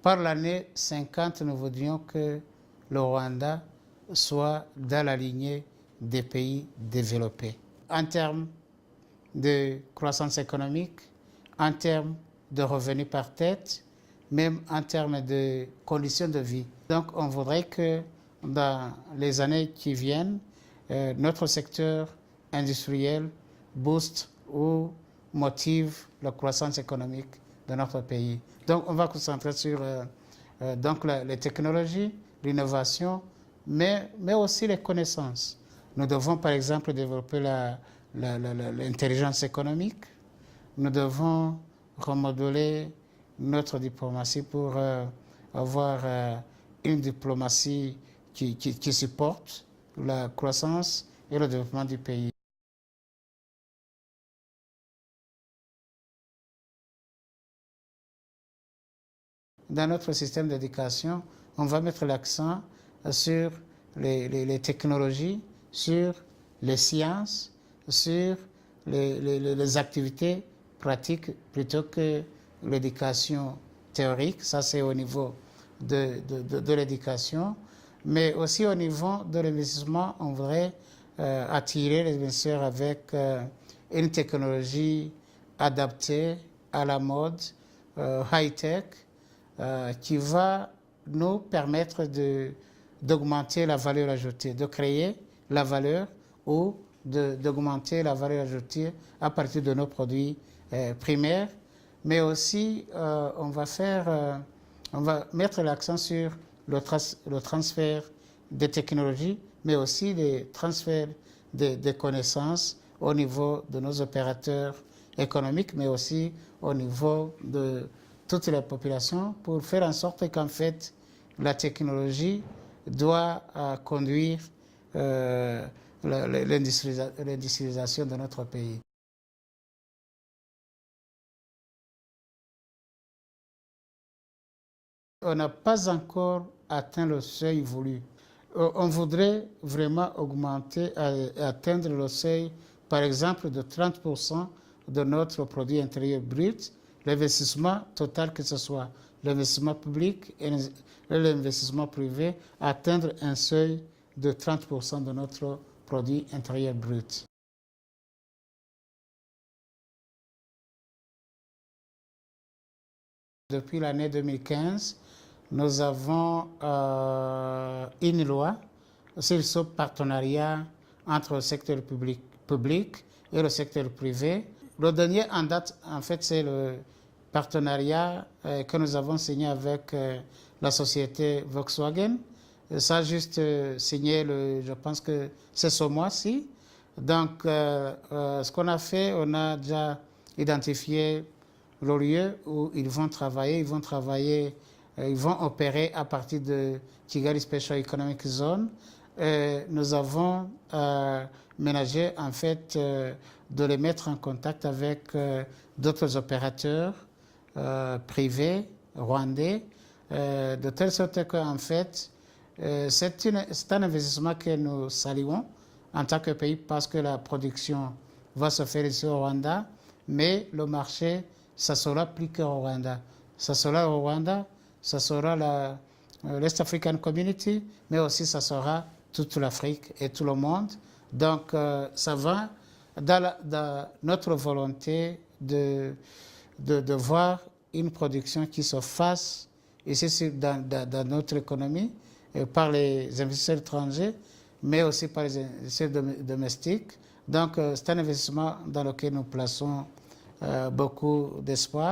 par l'année 50, nous voudrions que le Rwanda soit dans la lignée des pays développés. En termes de croissance économique, en termes de revenus par tête, même en termes de conditions de vie. Donc on voudrait que dans les années qui viennent, notre secteur industriel booste ou motive la croissance économique de notre pays. Donc on va se concentrer sur donc les technologies, l'innovation, mais aussi les connaissances. Nous devons par exemple développer l'intelligence économique. Nous devons remodeler notre diplomatie pour avoir une diplomatie qui supporte la croissance et le développement du pays. Dans notre système d'éducation, on va mettre l'accent sur les technologies, sur les sciences, sur les activités pratiques plutôt que l'éducation théorique. Ça, c'est au niveau de l'éducation. Mais aussi au niveau de l'investissement, on voudrait attirer les investisseurs avec une technologie adaptée à la mode, high-tech, qui va nous permettre d'augmenter la valeur ajoutée, de créer la valeur ou d'augmenter la valeur ajoutée à partir de nos produits primaires. Mais aussi, on va mettre l'accent sur le transfert des technologies, mais aussi le transfert des connaissances au niveau de nos opérateurs économiques, mais aussi au niveau de toute la population, pour faire en sorte qu'en fait, la technologie doit conduire l'industrialisation de notre pays. On n'a pas encore atteint le seuil voulu. On voudrait vraiment augmenter, atteindre le seuil, par exemple, de 30% de notre produit intérieur brut, l'investissement total, que ce soit l'investissement public et l'investissement privé, atteindre un seuil de 30% de notre produit intérieur brut. Depuis l'année 2015, nous avons une loi sur ce partenariat entre le secteur public et le secteur privé. Le dernier en date, en fait, c'est le partenariat que nous avons signé avec la société Volkswagen. Ça a juste signé, je pense que c'est ce mois-ci. Donc, ce qu'on a fait, on a déjà identifié le lieu où ils vont travailler. Ils vont opérer à partir de Kigali Special Economic Zone. Nous avons ménagé, en fait, de les mettre en contact avec d'autres opérateurs privés rwandais, de telle sorte qu'en fait, c'est un investissement que nous saluons en tant que pays parce que la production va se faire ici au Rwanda, mais le marché, ça sera plus qu'au Rwanda. Ça sera au Rwanda, ça sera l'East African Community, mais aussi ça sera toute l'Afrique et tout le monde. Donc, ça va dans notre volonté de voir une production qui se fasse ici dans notre économie par les investisseurs étrangers, mais aussi par les investisseurs domestiques. Donc, c'est un investissement dans lequel nous plaçons beaucoup d'espoir.